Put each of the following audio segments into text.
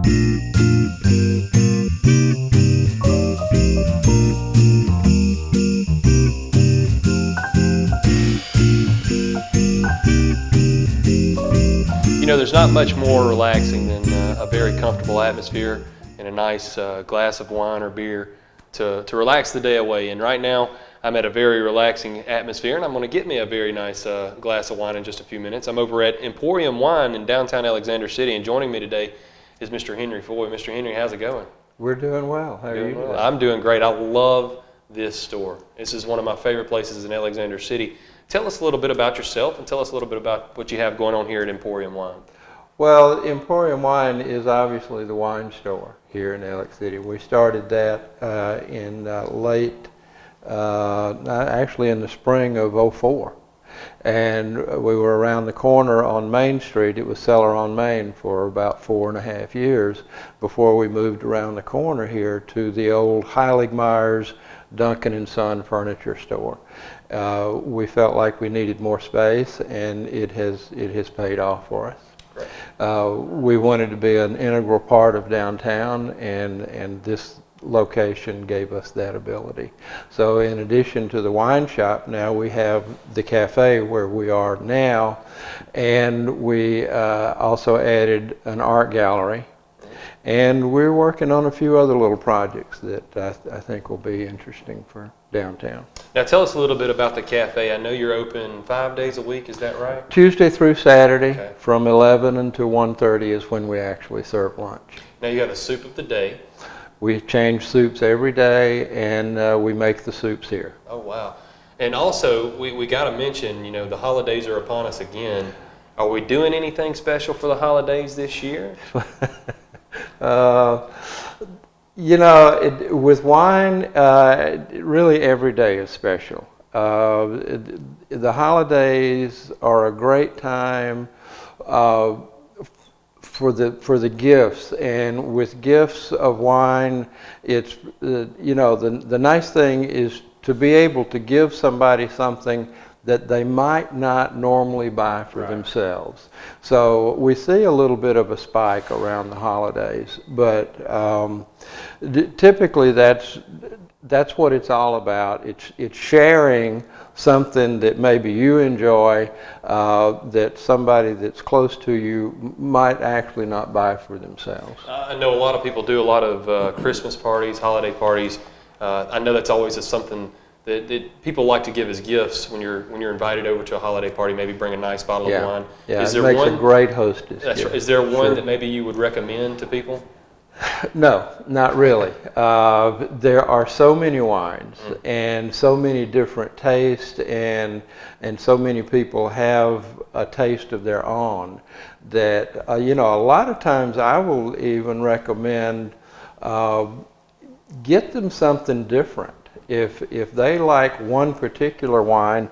You know, there's not much more relaxing than a very comfortable atmosphere and a nice glass of wine or beer to relax the day away. And right now, I'm at a very relaxing atmosphere, and I'm going to get me a very nice glass of wine in just a few minutes. I'm over at Emporium Wine in downtown Alexander City, and joining me today is Mr. Henry Foy. Mr. Henry, how's it going? We're doing well. How are you doing? I'm doing great. I love this store. This is one of my favorite places in Alexander City. Tell us a little bit about yourself and tell us a little bit about what you have going on here at Emporium Wine. Well, Emporium Wine is obviously the wine store here in Alex City. We started that actually in the spring of '04. And we were around the corner on Main Street. It was Cellar on Main for about 4.5 years before we moved around the corner here to the old Heiligmeyer's Duncan & Son furniture store. We felt like we needed more space, and it has paid off for us. We wanted to be an integral part of downtown, and this location gave us that ability. So in addition to the wine shop, now we have the cafe where we are now, and we also added an art gallery. And we're working on a few other little projects that I think will be interesting for downtown. Now tell us a little bit about the cafe. I know you're open 5 days a week, is that right? Tuesday through Saturday, okay. From 11 until 1:30 is when we actually serve lunch. Now you have a soup of the day. We change soups every day, and we make the soups here. Oh, wow. And also, we got to mention, you know, the holidays are upon us again. Are we doing anything special for the holidays this year? You know, with wine, really every day is special. The holidays are a great time for the gifts, and with gifts of wine, it's you know, the nice thing is to be able to give somebody something that they might not normally buy for themselves. So we see a little bit of a spike around the holidays, but typically that's what it's all about. It's sharing something that maybe you enjoy that somebody that's close to you might actually not buy for themselves. I know a lot of people do a lot of Christmas parties, holiday parties. I know that's always something that people like to give as gifts when you're invited over to a holiday party. Maybe bring a nice bottle of wine. Yeah, it makes a great hostess. That's right. Is there one that maybe you would recommend to people? No, not really. There are so many wines and so many different tastes, and so many people have a taste of their own that you know, a lot of times I will even recommend get them something different. If they like one particular wine,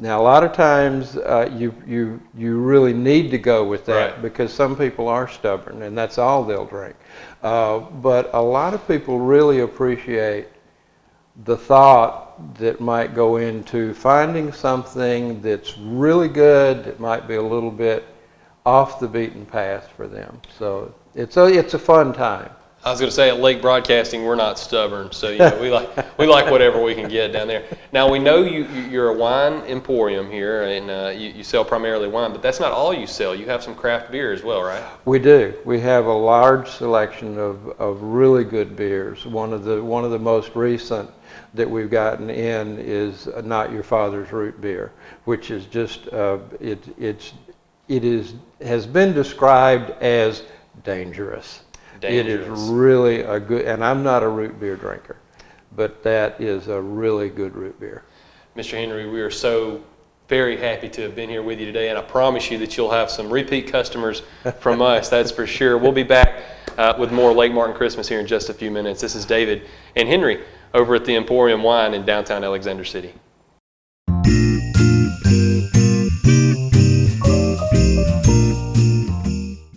now a lot of times you really need to go with that because some people are stubborn and that's all they'll drink. But a lot of people really appreciate the thought that might go into finding something that's really good, that might be a little bit off the beaten path for them. So it's a fun time. I was going to say, at Lake Broadcasting, we're not stubborn, so you know, we like whatever we can get down there. Now we know you're a wine emporium here, and you sell primarily wine, but that's not all you sell. You have some craft beer as well, right? We do. We have a large selection of really good beers. One of the most recent that we've gotten in is Not Your Father's Root Beer, which is just has been described as dangerous. It is really a good, and I'm not a root beer drinker, but that is a really good root beer. Mr. Henry, we are so very happy to have been here with you today, and I promise you that you'll have some repeat customers from us, that's for sure. We'll be back with more Lake Martin Christmas here in just a few minutes. This is David and Henry over at the Emporium Wine in downtown Alexander City.